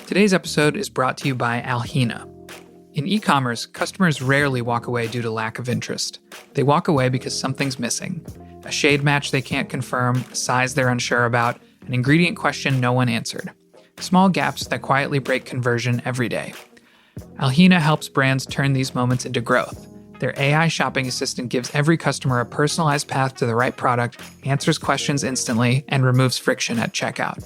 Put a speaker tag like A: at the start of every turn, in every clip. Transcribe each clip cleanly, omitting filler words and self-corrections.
A: Today's episode is brought to you by Alhina. In e-commerce, customers rarely walk away due to lack of interest. They walk away because something's missing. A shade match they can't confirm, a size they're unsure about, an ingredient question no one answered. Small gaps that quietly break conversion every day. Alhina helps brands turn these moments into growth. Their AI shopping assistant gives every customer a personalized path to the right product, answers questions instantly, and removes friction at checkout.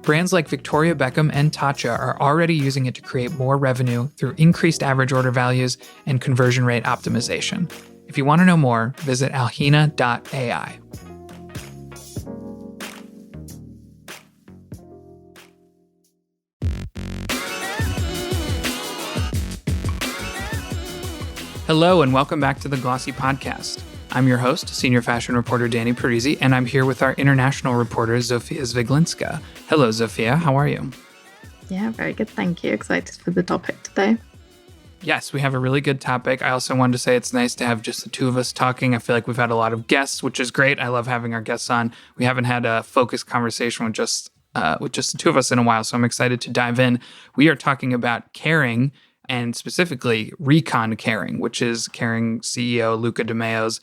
A: Brands like Victoria Beckham and Tatcha are already using it to create more revenue through increased average order values and conversion rate optimization. If you want to know more, visit alhina.ai. Hello and welcome back to the Glossy Podcast. I'm your host, senior fashion reporter Danny Parisi, and I'm here with our international reporter, Zofia Zwieglinska. Hello, Zofia. How are you?
B: Yeah, very good. Thank you. Excited for the topic today.
A: Yes, we have a really good topic. I also wanted to say it's nice to have just the two of us talking. I feel like we've had a lot of guests, which is great. I love having our guests on. We haven't had a focused conversation with just the two of us in a while, so I'm excited to dive in. We are talking about Kering, and specifically Recon Kering, which is Kering CEO Luca de Meo's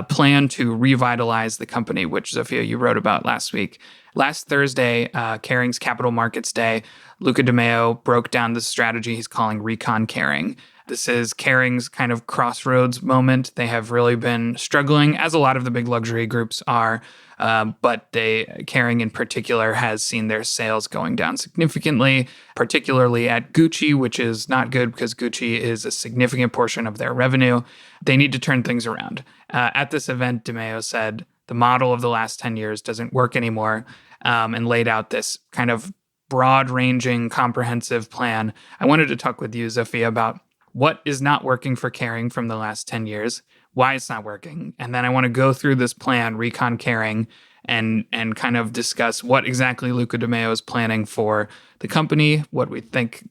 A: plan to revitalize the company, which, Zofia, you wrote about last week. Last Thursday, Kering's Capital Markets Day, Luca de Meo broke down the strategy he's calling Recon Kering. This is Kering's kind of crossroads moment. They have really been struggling, as a lot of the big luxury groups are, but Kering in particular has seen their sales going down significantly, particularly at Gucci, which is not good because Gucci is a significant portion of their revenue. They need to turn things around. At this event, de Meo said the model of the last 10 years doesn't work anymore, and laid out this kind of broad-ranging, comprehensive plan. I wanted to talk with you, Zofia, about what is not working for Kering from the last 10 years, why it's not working. And then I want to go through this plan, Recon Kering, and kind of discuss what exactly Luca de Meo is planning for the company, what we think.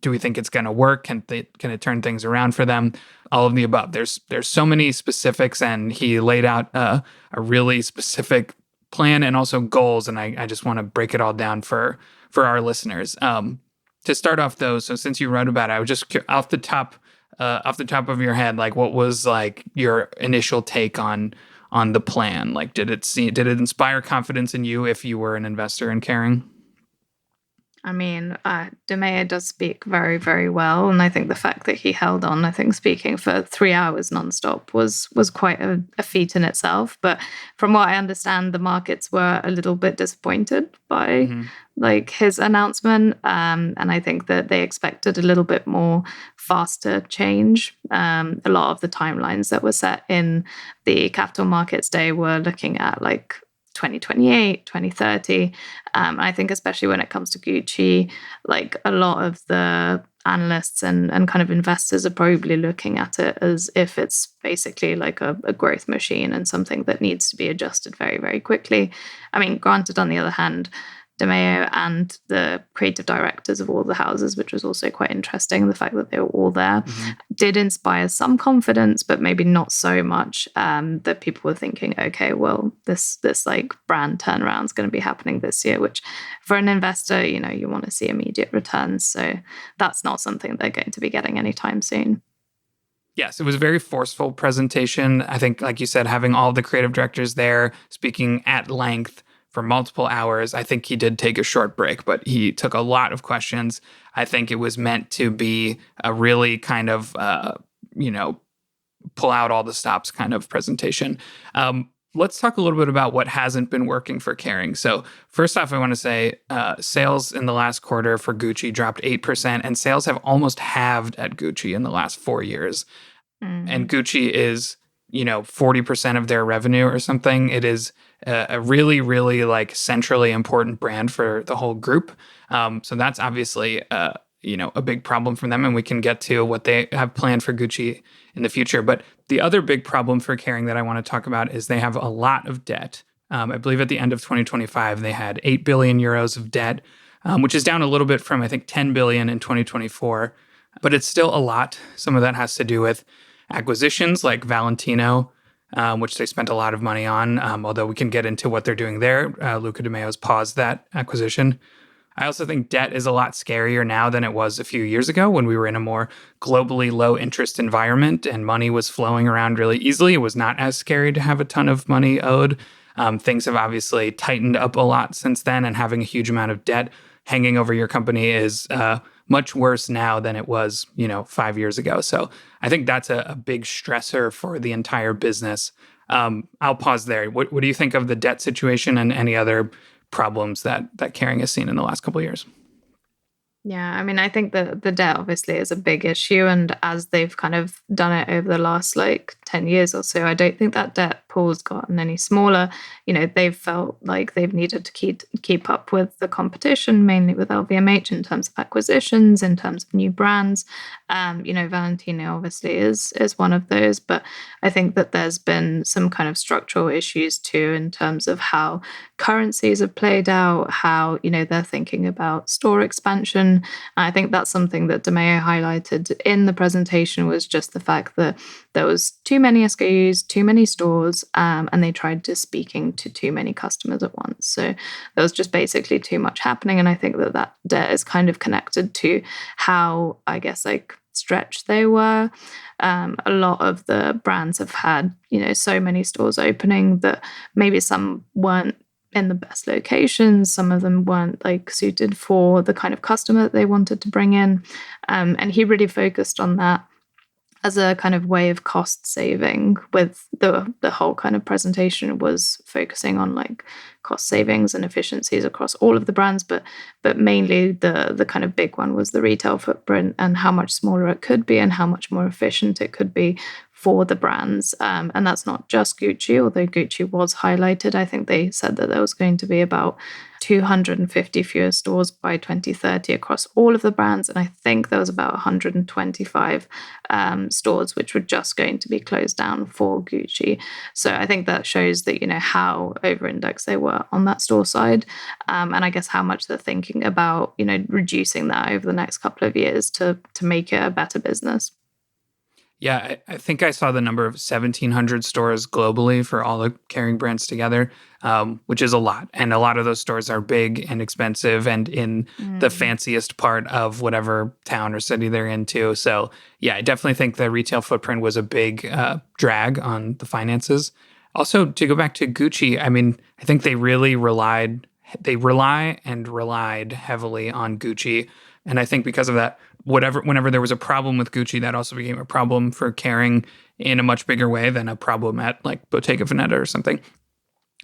A: Do we think it's going to work? Can it turn things around for them? All of the above. There's so many specifics, and he laid out a really specific plan and also goals, and I just want to break it all down for our listeners. To start off, though, so since you wrote about it, I was just off the top of your head, like what was like your initial take on the plan? Like, did it inspire confidence in you if you were an investor in Kering?
B: I mean, de Meo does speak very, very well. And I think the fact that he held on, speaking for 3 hours nonstop was quite a feat in itself. But from what I understand, the markets were a little bit disappointed by his announcement. And I think that they expected a little bit more faster change. A lot of the timelines that were set in the Capital Markets Day were looking at 2028, 2030. I think especially when it comes to Gucci, a lot of the analysts and kind of investors are probably looking at it as if it's basically like a growth machine and something that needs to be adjusted very, very quickly. I mean, granted, on the other hand, de Meo and the creative directors of all the houses, which was also quite interesting, the fact that they were all there, did inspire some confidence, but maybe not so much that people were thinking, okay, well, this brand turnaround is going to be happening this year, which for an investor, you want to see immediate returns. So that's not something they're going to be getting anytime soon.
A: Yes, it was a very forceful presentation. I think, like you said, having all the creative directors there speaking at length for multiple hours. I think he did take a short break, but he took a lot of questions. I think it was meant to be a really kind of, pull out all the stops kind of presentation. Let's talk a little bit about what hasn't been working for Kering. So first off, I want to say sales in the last quarter for Gucci dropped 8%, and sales have almost halved at Gucci in the last 4 years. And Gucci is, 40% of their revenue or something. It is a really, really centrally important brand for the whole group. So that's obviously, a big problem for them. And we can get to what they have planned for Gucci in the future. But the other big problem for Kering that I want to talk about is they have a lot of debt. I believe at the end of 2025, they had 8 billion euros of debt, which is down a little bit from, I think, 10 billion in 2024. But it's still a lot. Some of that has to do with acquisitions like Valentino, which they spent a lot of money on, although we can get into what they're doing there. Luca de Meo has paused that acquisition. I also think debt is a lot scarier now than it was a few years ago when we were in a more globally low interest environment and money was flowing around really easily. It was not as scary to have a ton of money owed. Things have obviously tightened up a lot since then, and having a huge amount of debt hanging over your company is much worse now than it was, 5 years ago. So I think that's a big stressor for the entire business. I'll pause there. What do you think of the debt situation and any other problems that Kering has seen in the last couple of years?
B: Yeah, I mean, I think that the debt obviously is a big issue. And as they've kind of done it over the last 10 years or so, I don't think that debt pool's gotten any smaller. They've felt like they've needed to keep up with the competition, mainly with LVMH in terms of acquisitions, in terms of new brands. Valentino obviously is one of those. But I think that there's been some kind of structural issues too in terms of how currencies have played out, how, they're thinking about store expansion. I think that's something that De Meo highlighted in the presentation, was just the fact that there was too many SKUs, too many stores, and they tried to speaking to too many customers at once. So there was just basically too much happening. And I think that debt is kind of connected to how, I guess, stretched they were. A lot of the brands have had, so many stores opening that maybe some weren't in the best locations. Some of them weren't suited for the kind of customer that they wanted to bring in. And he really focused on that as a kind of way of cost saving, with the whole kind of presentation was focusing on cost savings and efficiencies across all of the brands, but mainly the kind of big one was the retail footprint and how much smaller it could be and how much more efficient it could be for the brands. And that's not just Gucci, although Gucci was highlighted. I think they said that there was going to be about 250 fewer stores by 2030 across all of the brands. And I think there was about 125 stores which were just going to be closed down for Gucci. So I think that shows that, how over-indexed they were on that store side. And I guess how much they're thinking about, reducing that over the next couple of years to make it a better business.
A: Yeah, I think I saw the number of 1,700 stores globally for all the Kering brands together, which is a lot. And a lot of those stores are big and expensive and in the fanciest part of whatever town or city they're into. So yeah, I definitely think the retail footprint was a big drag on the finances. Also, to go back to Gucci, I mean, I think they really relied heavily on Gucci. And I think because of that, whenever there was a problem with Gucci, that also became a problem for Kering in a much bigger way than a problem at Bottega Veneta or something.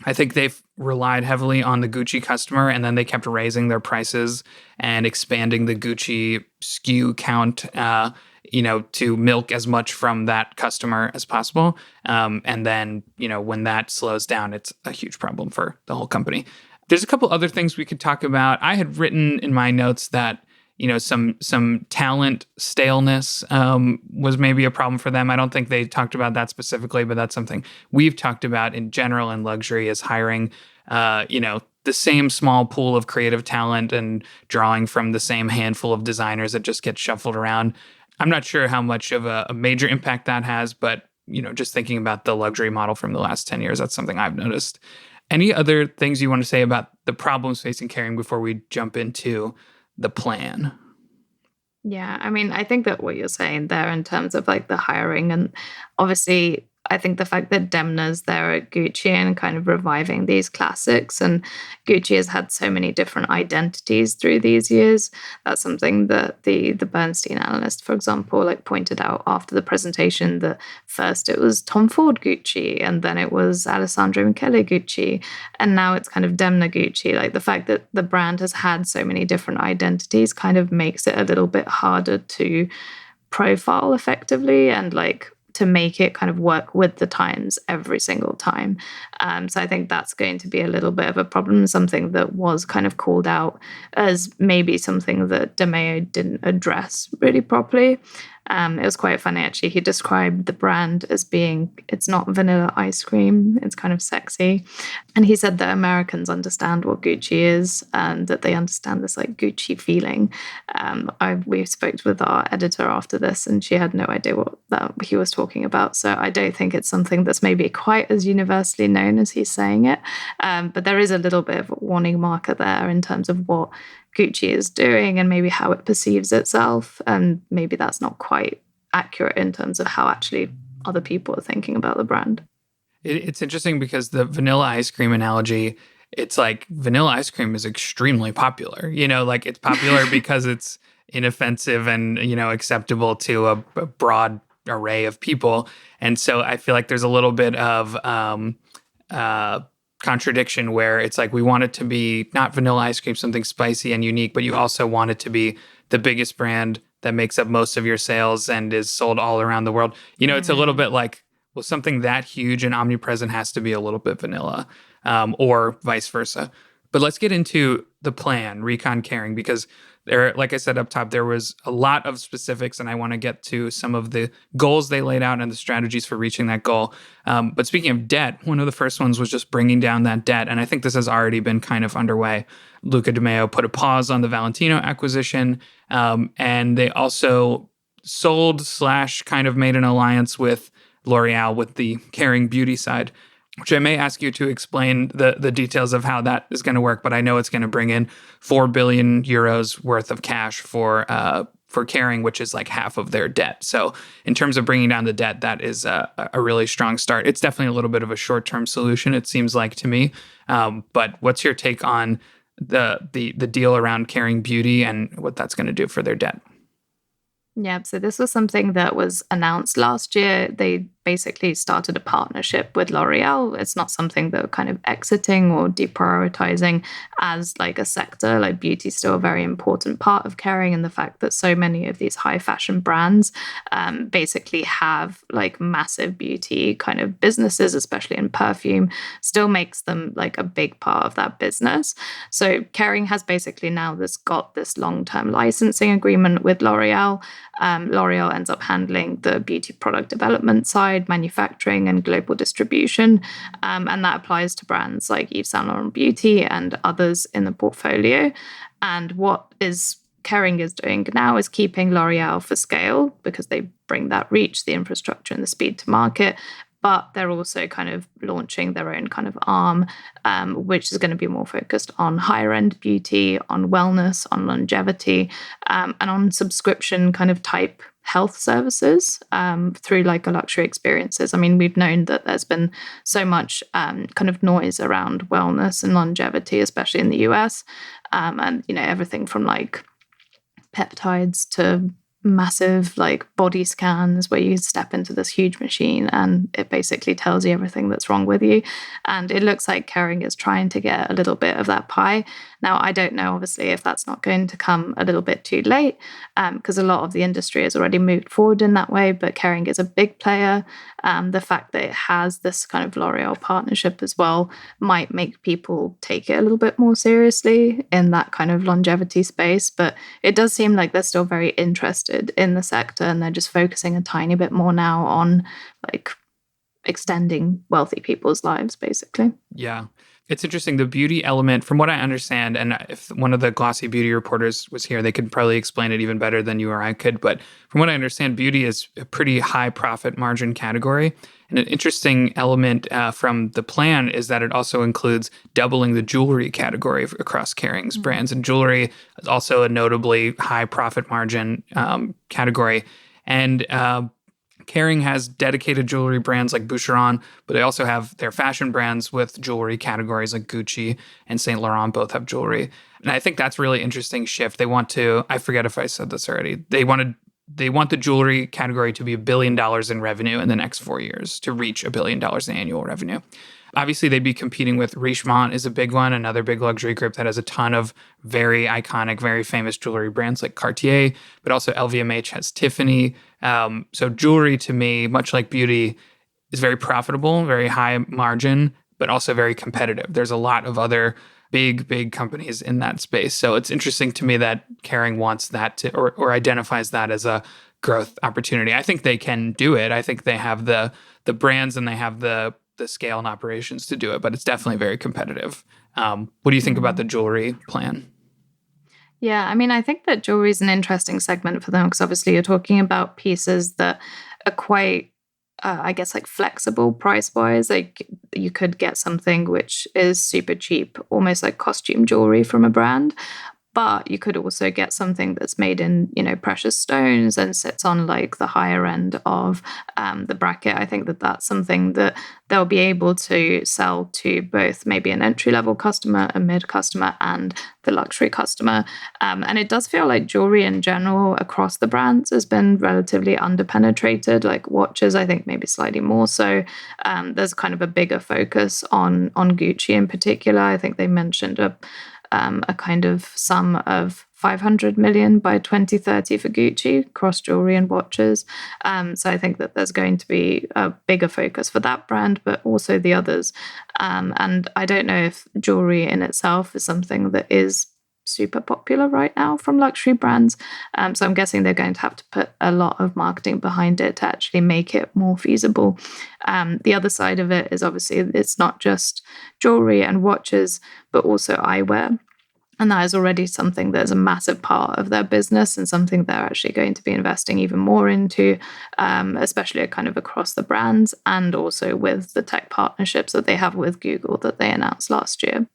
A: I think they've relied heavily on the Gucci customer, and then they kept raising their prices and expanding the Gucci SKU count, to milk as much from that customer as possible. And then, when that slows down, it's a huge problem for the whole company. There's a couple other things we could talk about. I had written in my notes that some talent staleness was maybe a problem for them. I don't think they talked about that specifically, but that's something we've talked about in general in luxury, is hiring, the same small pool of creative talent and drawing from the same handful of designers that just get shuffled around. I'm not sure how much of a major impact that has, but, just thinking about the luxury model from the last 10 years, that's something I've noticed. Any other things you want to say about the problems facing Kering before we jump into the plan?
B: Yeah, I mean, I think that what you're saying there in terms of the hiring, and obviously I think the fact that Demna's there at Gucci and kind of reviving these classics, and Gucci has had so many different identities through these years. That's something that the Bernstein analyst, for example, pointed out after the presentation, that first it was Tom Ford Gucci, and then it was Alessandro Michele Gucci, and now it's kind of Demna Gucci. The fact that the brand has had so many different identities kind of makes it a little bit harder to profile effectively and to make it kind of work with the times every single time. So I think that's going to be a little bit of a problem, something that was kind of called out as maybe something that De Meo didn't address really properly. It was quite funny, actually. He described the brand as being, it's not vanilla ice cream, it's kind of sexy. And he said that Americans understand what Gucci is and that they understand this like Gucci feeling. We spoke with our editor after this and she had no idea what that he was talking about. So I don't think it's something that's maybe quite as universally known as he's saying it. But there is a little bit of a warning marker there in terms of what Gucci is doing and maybe how it perceives itself. And maybe that's not quite accurate in terms of how actually other people are thinking about the brand.
A: It's interesting because the vanilla ice cream analogy, it's like vanilla ice cream is extremely popular. You know, like it's popular because it's inoffensive and, you know, acceptable to a broad array of people. And so I feel like there's a little bit of contradiction where it's like we want it to be not vanilla ice cream, something spicy and unique, but you also want it to be the biggest brand that makes up most of your sales and is sold all around the world. You know, it's a little bit like, well, something that huge and omnipresent has to be a little bit vanilla, or vice versa. But let's get into the plan, Recon Kering, because there, like I said up top, there was a lot of specifics, and I want to get to some of the goals they laid out and the strategies for reaching that goal. But speaking of debt, one of the first ones was just bringing down that debt, and I think this has already been kind of underway. Luca de Meo put a pause on the Valentino acquisition, and they also sold / kind of made an alliance with L'Oreal with the Kering beauty side, which I may ask you to explain the details of how that is going to work, but I know it's going to bring in 4 billion euros worth of cash for Kering, which is like half of their debt. So in terms of bringing down the debt, that is a really strong start. It's definitely a little bit of a short-term solution, it seems like to me. But what's your take on the deal around Kering Beauty and what that's going to do for their debt?
B: Yeah, so this was something that was announced last year. They basically started a partnership with L'Oreal. It's not something they're kind of exiting or deprioritizing as like a sector. Like beauty is still a very important part of Kering, and the fact that so many of these high fashion brands basically have like massive beauty kind of businesses, especially in perfume, still makes them like a big part of that business. So Kering has basically now got this long-term licensing agreement with L'Oreal. L'Oreal ends up handling the beauty product development side, manufacturing, and global distribution. And that applies to brands like Yves Saint Laurent Beauty and others in the portfolio. And what Kering is doing now is keeping L'Oreal for scale because they bring that reach, the infrastructure, and the speed to market. But they're also kind of launching their own kind of arm, which is going to be more focused on higher end beauty, on wellness, on longevity, and on subscription kind of type health services through like a luxury experiences. I mean, we've known that there's been so much kind of noise around wellness and longevity, especially in the US, and you know, everything from like peptides to massive like body scans where you step into this huge machine and it basically tells you everything that's wrong with you. And it looks like Kering is trying to get a little bit of that pie. Now, I don't know, obviously, if that's not going to come a little bit too late because a lot of the industry has already moved forward in that way, but Kering is a big player. The fact that it has this kind of L'Oreal partnership as well might make people take it a little bit more seriously in that kind of longevity space. But it does seem like they're still very interested in the sector and they're just focusing a tiny bit more now on like extending wealthy people's lives, basically.
A: Yeah. It's interesting. The beauty element, from what I understand, and if one of the Glossy beauty reporters was here, they could probably explain it even better than you or I could. But from what I understand, beauty is a pretty high profit margin category. And an interesting element from the plan is that it also includes doubling the jewelry category across Kering's brands. And jewelry is also a notably high profit margin category. And Kering has dedicated jewelry brands like Boucheron, but they also have their fashion brands with jewelry categories like Gucci and Saint Laurent both have jewelry. And I think that's a really interesting shift. They want to, I forget if I said this already, they want the jewelry category to be $1 billion in revenue in the next 4 years to reach $1 billion in annual revenue. Obviously, they'd be competing with Richemont is a big one, another big luxury group that has a ton of very iconic, very famous jewelry brands like Cartier, but also LVMH has Tiffany. So jewelry to me, much like beauty, is very profitable, very high margin, but also very competitive. There's a lot of other big companies in that space. So it's interesting to me that Kering wants that to, or identifies that as a growth opportunity. I think they can do it. I think they have the brands and they have the scale and operations to do it, but it's definitely very competitive. What do you think about the jewelry plan?
B: Yeah, I mean, I think that jewelry is an interesting segment for them because obviously you're talking about pieces that are quite, I guess, like flexible price wise. Like you could get something which is super cheap, almost like costume jewelry from a brand. But you could also get something that's made in, precious stones and sits on like the higher end of the bracket. I think that that's something that they'll be able to sell to both maybe an entry level customer, a mid customer, and the luxury customer. And it does feel like jewelry in general across the brands has been relatively underpenetrated. Like watches, I think maybe slightly more so. There's kind of a bigger focus on Gucci in particular. I think they mentioned a kind of sum of 500 million by 2030 for Gucci across jewelry and watches. So I think that there's going to be a bigger focus for that brand, but also the others. And I don't know if jewelry in itself is something that is super popular right now from luxury brands. So I'm guessing they're going to have to put a lot of marketing behind it to actually make it more feasible. The other side of it is obviously it's not just jewelry and watches, but also eyewear. And that is already something that's a massive part of their business and something they're actually going to be investing even more into, especially kind of across the brands and also with the tech partnerships that they have with Google that they announced last year.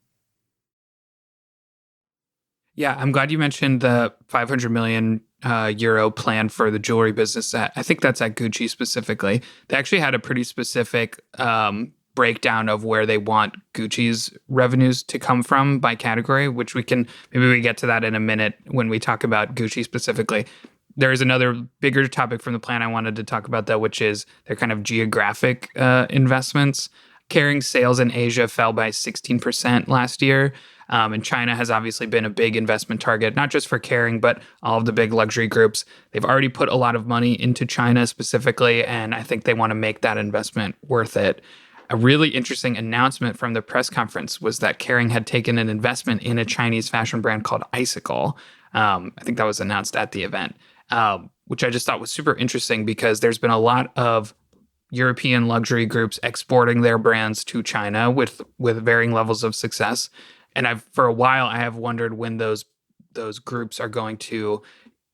A: Yeah, I'm glad you mentioned the 500 million euro plan for the jewelry business. I think that's at Gucci specifically. They actually had a pretty specific breakdown of where they want Gucci's revenues to come from by category, which we get to that in a minute when we talk about Gucci specifically. There is another bigger topic from the plan I wanted to talk about, though, which is their kind of geographic investments. Kering's sales in Asia fell by 16% last year. And China has obviously been a big investment target, not just for Kering, but all of the big luxury groups. They've already put a lot of money into China specifically, and I think they want to make that investment worth it. A really interesting announcement from the press conference was that Kering had taken an investment in a Chinese fashion brand called Icicle. I think that was announced at the event, which I just thought was super interesting because there's been a lot of European luxury groups exporting their brands to China with varying levels of success. And for a while, I have wondered when those groups are going to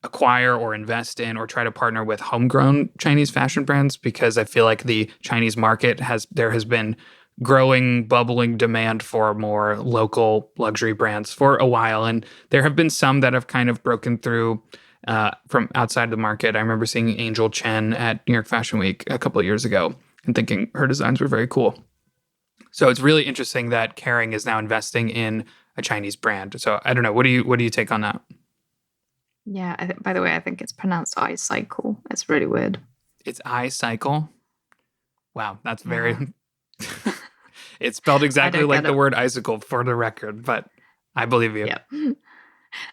A: acquire or invest in or try to partner with homegrown Chinese fashion brands, because I feel like the Chinese market has been growing, bubbling demand for more local luxury brands for a while. And there have been some that have kind of broken through from outside the market. I remember seeing Angel Chen at New York Fashion Week a couple of years ago and thinking her designs were very cool. So it's really interesting that Kering is now investing in a Chinese brand. So I don't know. What do you take on that?
B: Yeah, by the way, I think it's pronounced iCycle. It's really weird.
A: It's iCycle? Wow, that's very... It's spelled exactly like the word icicle for the record, but I believe you.
B: Yep.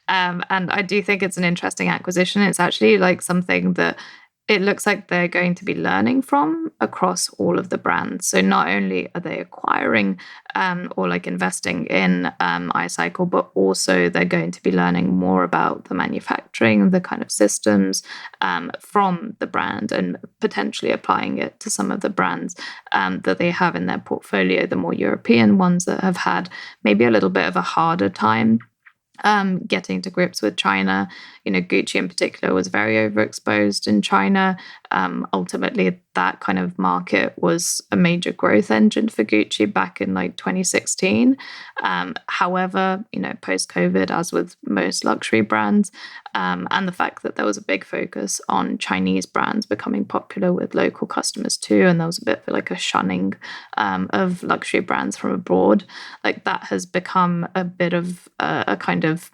B: And I do think it's an interesting acquisition. It's actually like something that it looks like they're going to be learning from across all of the brands. So not only are they acquiring or like investing in iCycle, but also they're going to be learning more about the manufacturing, the kind of systems from the brand and potentially applying it to some of the brands that they have in their portfolio, the more European ones that have had maybe a little bit of a harder time getting to grips with China. Gucci in particular was very overexposed in China. Ultimately, that kind of market was a major growth engine for Gucci back in like 2016. However, post-COVID, as with most luxury brands, and the fact that there was a big focus on Chinese brands becoming popular with local customers too, and there was a bit of like a shunning of luxury brands from abroad, like that has become a bit of a kind of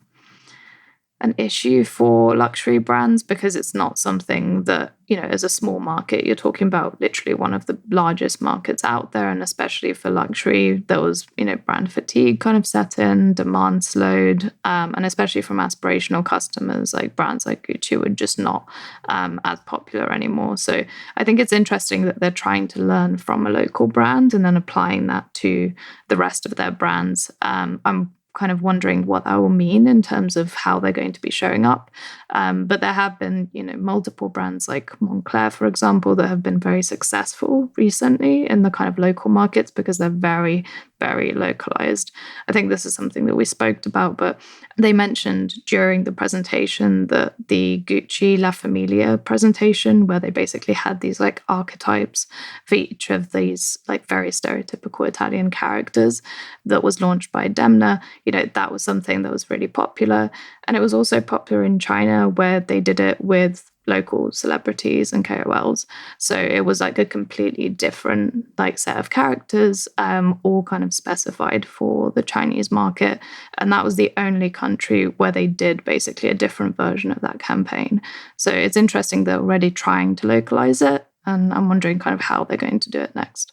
B: an issue for luxury brands, because it's not something that, as a small market, you're talking about literally one of the largest markets out there. And especially for luxury, there was, brand fatigue kind of set in, demand slowed. And especially from aspirational customers, like brands like Gucci were just not as popular anymore. So I think it's interesting that they're trying to learn from a local brand and then applying that to the rest of their brands. I'm kind of wondering what that will mean in terms of how they're going to be showing up. But there have been, multiple brands like Moncler, for example, that have been very successful recently in the kind of local markets because they're very, very localized. I think this is something that we spoke about, but they mentioned during the presentation that the Gucci La Famiglia presentation, where they basically had these like archetypes for each of these like very stereotypical Italian characters that was launched by Demna, that was something that was really popular. And it was also popular in China, where they did it with local celebrities and KOLs. So it was like a completely different like set of characters, all kind of specified for the Chinese market. And that was the only country where they did basically a different version of that campaign. So it's interesting they're already trying to localize it. And I'm wondering kind of how they're going to do it next.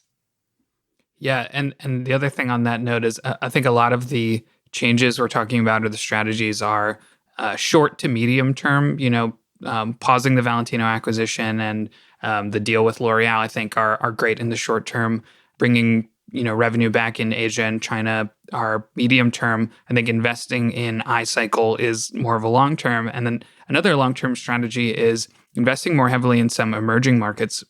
A: Yeah, and the other thing on that note is I think a lot of the changes we're talking about or the strategies are short to medium term, pausing the Valentino acquisition and the deal with L'Oreal, I think are great in the short term. Bringing revenue back in Asia and China are medium term. I think investing in iCycle is more of a long term. And then another long term strategy is investing more heavily in some emerging markets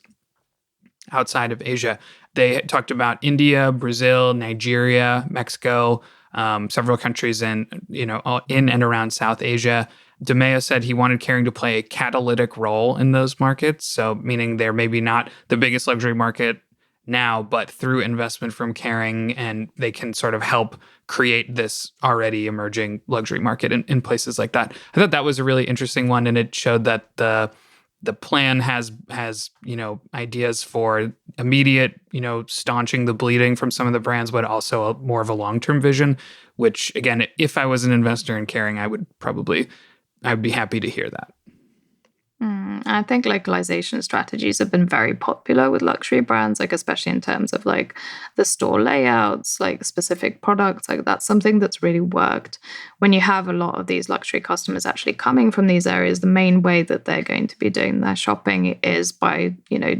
A: outside of Asia. They talked about India, Brazil, Nigeria, Mexico, several countries in and around South Asia. De Meo said he wanted Kering to play a catalytic role in those markets. So meaning they're maybe not the biggest luxury market now, but through investment from Kering, and they can sort of help create this already emerging luxury market in places like that. I thought that was a really interesting one, and it showed that the plan has ideas for immediate, staunching the bleeding from some of the brands, but also more of a long-term vision, which again, if I was an investor in Kering, I'd be happy to hear that.
B: I think localization strategies have been very popular with luxury brands, like especially in terms of like the store layouts, like specific products, like that's something that's really worked. When you have a lot of these luxury customers actually coming from these areas, the main way that they're going to be doing their shopping is by,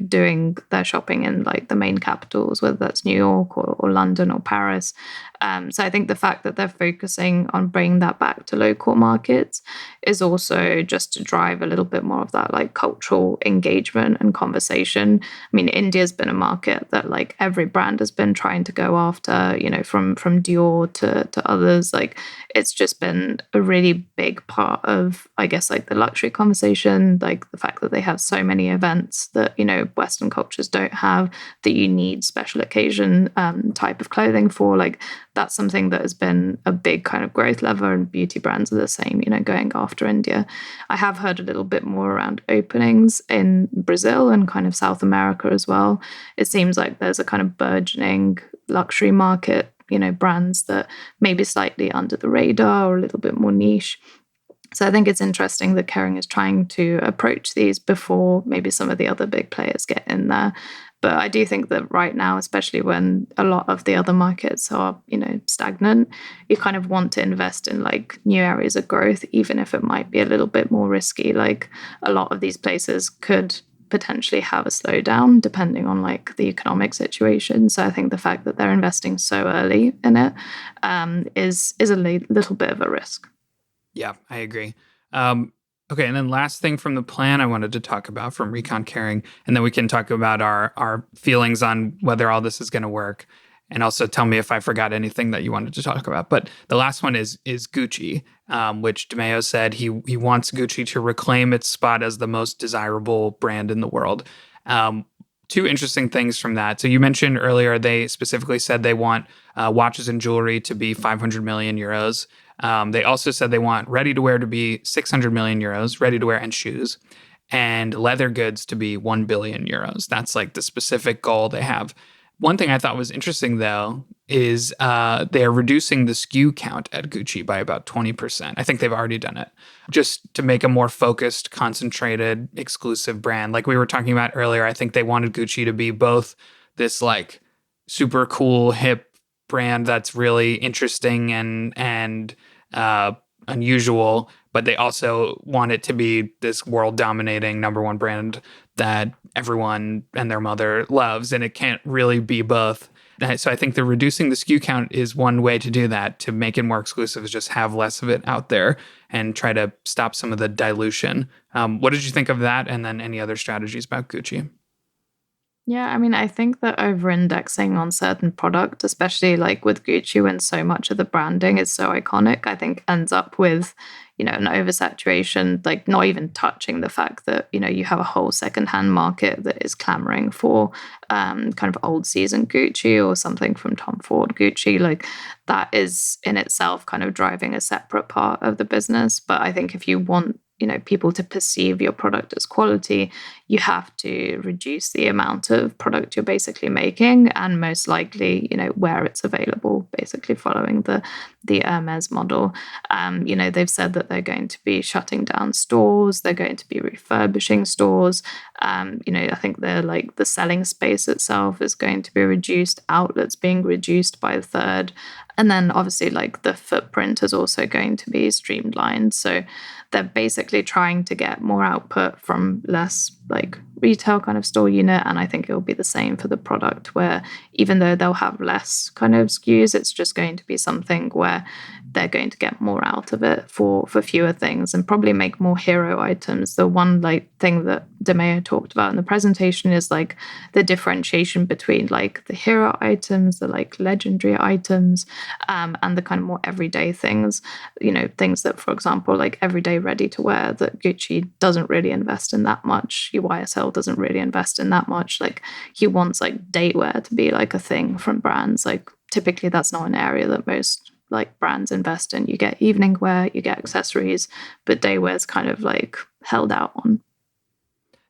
B: doing their shopping in like the main capitals, whether that's New York or London or Paris. So I think the fact that they're focusing on bringing that back to local markets is also just to drive a little bit more of that like cultural engagement and conversation. I mean, India's been a market that like every brand has been trying to go after, from Dior to others. Like it's just been a really big part of, I guess, like the luxury conversation, like the fact that they have so many events that, Western cultures don't have, that you need special occasion type of clothing for. Like that's something that has been a big kind of growth lever, and beauty brands are the same, going after India. I have heard a little bit more around openings in Brazil and kind of South America as well. It seems like there's a kind of burgeoning luxury market, brands that may be slightly under the radar or a little bit more niche. So I think it's interesting that Kering is trying to approach these before maybe some of the other big players get in there. But I do think that right now, especially when a lot of the other markets are, stagnant, you kind of want to invest in like new areas of growth, even if it might be a little bit more risky. Like a lot of these places could potentially have a slowdown depending on like the economic situation. So I think the fact that they're investing so early in it is a little bit of a risk.
A: Yeah, I agree. Okay, and then last thing from the plan I wanted to talk about from Recon Kering, and then we can talk about our feelings on whether all this is going to work, and also tell me if I forgot anything that you wanted to talk about. But the last one is Gucci, which De Meo said he wants Gucci to reclaim its spot as the most desirable brand in the world. Two interesting things from that. So you mentioned earlier they specifically said they want watches and jewelry to be 500 million euros. They also said they want ready-to-wear to be 600 million euros, ready-to-wear and shoes, and leather goods to be 1 billion euros. That's like the specific goal they have. One thing I thought was interesting, though, is they are reducing the SKU count at Gucci by about 20%. I think they've already done it, just to make a more focused, concentrated, exclusive brand. Like we were talking about earlier, I think they wanted Gucci to be both this like super cool, hip brand that's really interesting and unusual, but they also want it to be this world-dominating number one brand that everyone and their mother loves, and it can't really be both. So I think the reducing the SKU count is one way to do that, to make it more exclusive, is just have less of it out there and try to stop some of the dilution. What did you think of that? And then any other strategies about Gucci?
B: Yeah, I mean, I think that over-indexing on certain product, especially like with Gucci when so much of the branding is so iconic, I think ends up with, an oversaturation, like not even touching the fact that, you have a whole secondhand market that is clamoring for kind of old season Gucci or something from Tom Ford Gucci. Like that is in itself kind of driving a separate part of the business. But I think if you want people to perceive your product as quality, you have to reduce the amount of product you're basically making, and most likely, where it's available, basically following the Hermes model. They've said that they're going to be shutting down stores, they're going to be refurbishing stores. I think they're like the selling space itself is going to be reduced, outlets being reduced by a third. And then obviously like the footprint is also going to be streamlined. So they're basically trying to get more output from less like retail kind of store unit. And I think it will be the same for the product, where even though they'll have less kind of SKUs, it's just going to be something where they're going to get more out of it for fewer things and probably make more hero items. The one like thing that De Meo talked about in the presentation is like the differentiation between like the hero items, the like legendary items, and the kind of more everyday things, things that, for example, like everyday ready to wear that Gucci doesn't really invest in that much. YSL doesn't really invest in that much. Like he wants like daywear to be like a thing from brands. Like typically that's not an area that most like brands invest in. You get evening wear, you get accessories, but daywear is kind of like held out on.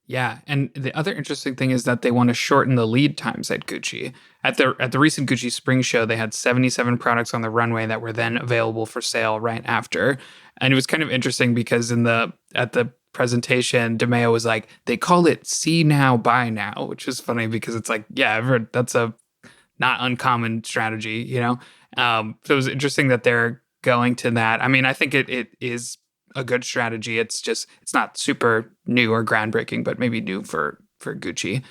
A: Yeah, and the other interesting thing is that they want to shorten the lead times at Gucci. At the recent Gucci Spring Show, they had 77 products on the runway that were then available for sale right after. And it was kind of interesting because at the presentation, De Meo was like, they call it see now, buy now, which is funny because it's like, yeah, I've heard that's a not uncommon strategy, So it was interesting that they're going to that. I mean, I think it is a good strategy. It's not super new or groundbreaking, but maybe new for Gucci.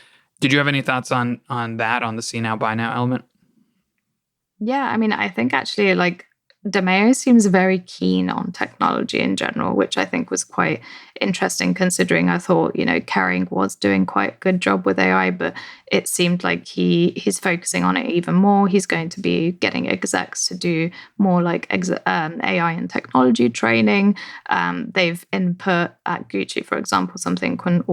A: Did you have any thoughts on that, on the see now, buy now element?
B: Yeah, I mean, I think actually like De Meo seems very keen on technology in general, which I think was quite interesting considering I thought, Kering was doing quite a good job with AI, but it seemed like he's focusing on it even more. He's going to be getting execs to do more like AI and technology training. They've input at Gucci, for example, something called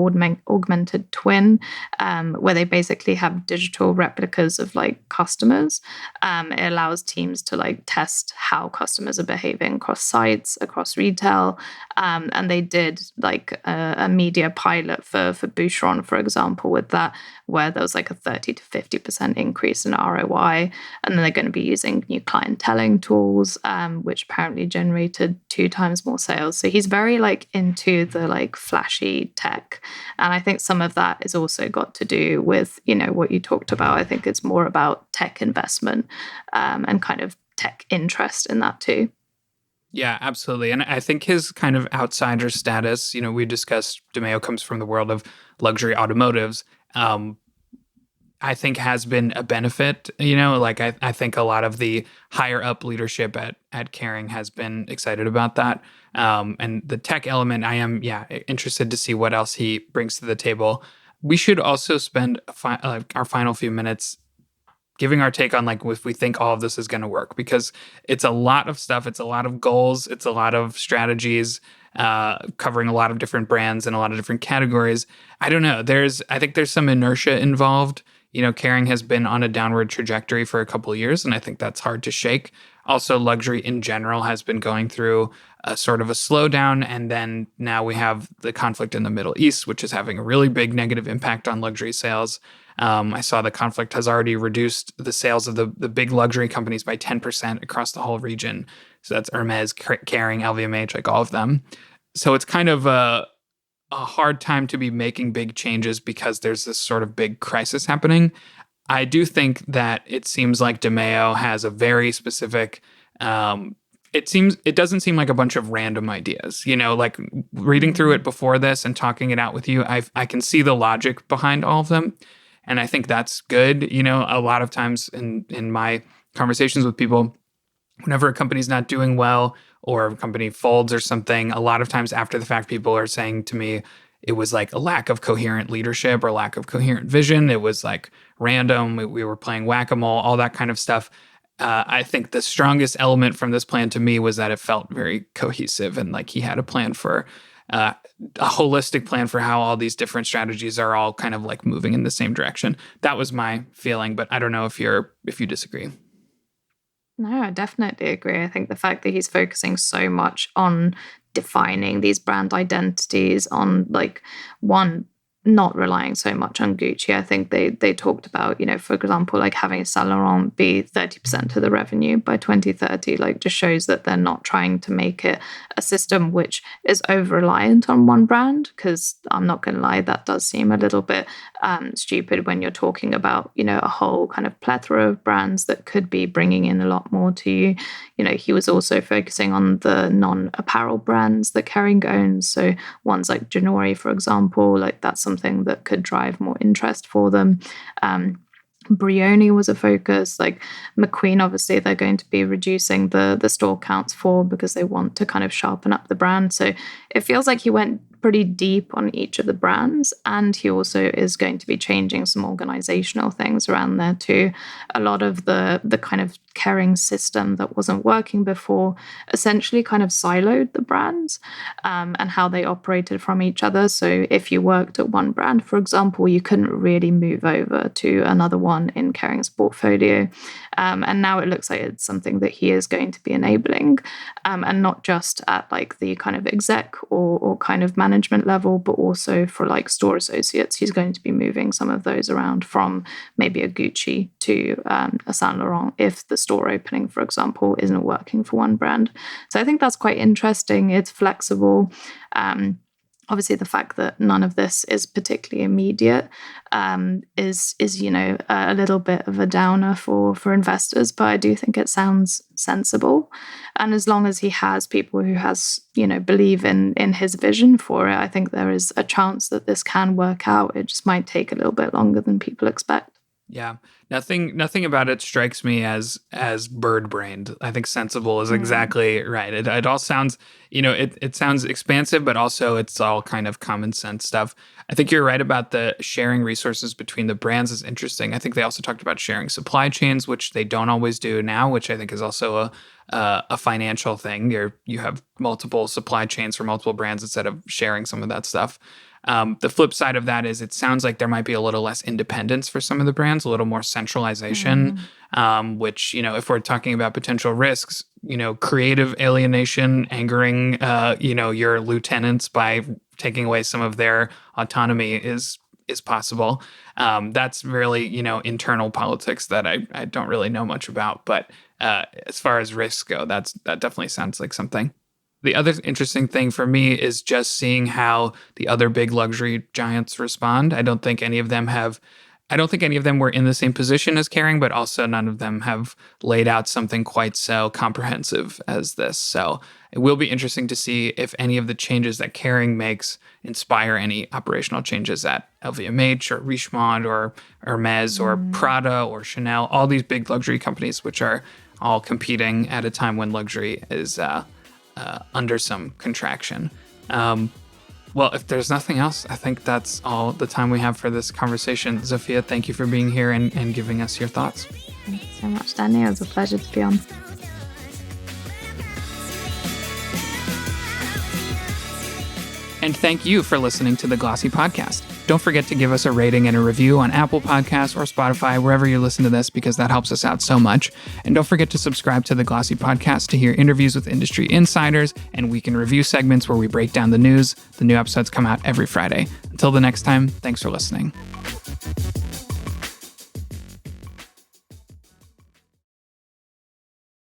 B: augmented twin, where they basically have digital replicas of like customers. It allows teams to like test how customers are behaving across sites, across retail. And they did like a media pilot for Boucheron, for example, with that, where there was like a 30 to 50% increase in ROI. And then they're going to be using new clienteling tools, which apparently generated 2 times more sales. So he's very like into the like flashy tech. And I think some of that is also got to do with, what you talked about. I think it's more about tech investment and kind of tech interest in that too.
A: Yeah, absolutely. And I think his kind of outsider status, we discussed De Meo comes from the world of luxury automotives, I think has been a benefit. Like I think a lot of the higher up leadership at Kering has been excited about that. And the tech element, I am, interested to see what else he brings to the table. We should also spend our final few minutes giving our take on like if we think all of this is going to work, because it's a lot of stuff. It's a lot of goals. It's a lot of strategies, covering a lot of different brands and a lot of different categories. I don't know. I think there's some inertia involved. Kering has been on a downward trajectory for a couple of years, and I think that's hard to shake. Also, luxury in general has been going through a sort of a slowdown, and then now we have the conflict in the Middle East, which is having a really big negative impact on luxury sales. I saw the conflict has already reduced the sales of the big luxury companies by 10% across the whole region. So that's Hermes, Kering, LVMH, like all of them. So it's kind of a hard time to be making big changes because there's this sort of big crisis happening. I do think that it seems like De Meo has a very specific, it doesn't seem like a bunch of random ideas, like reading through it before this and talking it out with you, I can see the logic behind all of them. And I think that's good. You know, a lot of times in my conversations with people, whenever a company's not doing well or a company folds or something, a lot of times after the fact, people are saying to me, it was like a lack of coherent leadership or lack of coherent vision. It was like random. We were playing whack-a-mole, all that kind of stuff. I think the strongest element from this plan to me was that it felt very cohesive and like he had a plan for a holistic plan for how all these different strategies are all kind of like moving in the same direction. That was my feeling, but I don't know if you disagree.
B: No, I definitely agree. I think the fact that he's focusing so much on defining these brand identities, on like one, not relying so much on Gucci. I think they talked about, you know, for example, like having Saint Laurent be 30% of the revenue by 2030, like just shows that they're not trying to make it a system which is over-reliant on one brand, because I'm not going to lie, that does seem a little bit stupid when you're talking about, you know, a whole kind of plethora of brands that could be bringing in a lot more to you. You know, he was also focusing on the non-apparel brands that Kering owns. So ones like Ginori, for example, like that's something that could drive more interest for them. Brioni was a focus. Like McQueen, obviously, they're going to be reducing the store counts for because they want to kind of sharpen up the brand. So it feels like he went pretty deep on each of the brands, and he also is going to be changing some organizational things around there too. A lot of the kind of Kering system that wasn't working before essentially kind of siloed the brands and how they operated from each other. So if you worked at one brand, for example, you couldn't really move over to another one in Kering's portfolio. And now it looks like it's something that he is going to be enabling, and not just at like the kind of exec or kind of management level, but also for like store associates. He's going to be moving some of those around from maybe a Gucci to a Saint Laurent if the store opening, for example, isn't working for one brand. So I think that's quite interesting. It's flexible. Obviously, the fact that none of this is particularly immediate is you know, a little bit of a downer for investors, but I do think it sounds sensible. And as long as he has people who you know, believe in his vision for it, I think there is a chance that this can work out. It just might take a little bit longer than people expect.
A: Yeah, nothing about it strikes me as bird-brained. I think sensible is exactly right. It all sounds, you know, it sounds expansive, but also it's all kind of common sense stuff. I think you're right about the sharing resources between the brands is interesting. I think they also talked about sharing supply chains, which they don't always do now, which I think is also a financial thing. You have multiple supply chains for multiple brands instead of sharing some of that stuff. The flip side of that is it sounds like there might be a little less independence for some of the brands, a little more centralization, which, you know, if we're talking about potential risks, you know, creative alienation, angering, you know, your lieutenants by taking away some of their autonomy is possible. That's really, you know, internal politics that I don't really know much about. But as far as risks go, that definitely sounds like something. The other interesting thing for me is just seeing how the other big luxury giants respond. I don't think any of them were in the same position as Kering, but also none of them have laid out something quite so comprehensive as this. So it will be interesting to see if any of the changes that Kering makes inspire any operational changes at LVMH or Richemont or Hermes or Prada or Chanel, all these big luxury companies, which are all competing at a time when luxury is under some contraction. Well, if there's nothing else, I think that's all the time we have for this conversation. Zofia, thank you for being here and giving us your thoughts.
B: Thank you so much, Danny. It was a pleasure to be on.
A: And thank you for listening to the Glossy Podcast. Don't forget to give us a rating and a review on Apple Podcasts or Spotify, wherever you listen to this, because that helps us out so much. And don't forget to subscribe to the Glossy Podcast to hear interviews with industry insiders and week in review segments where we break down the news. The new episodes come out every Friday. Until the next time, thanks for listening.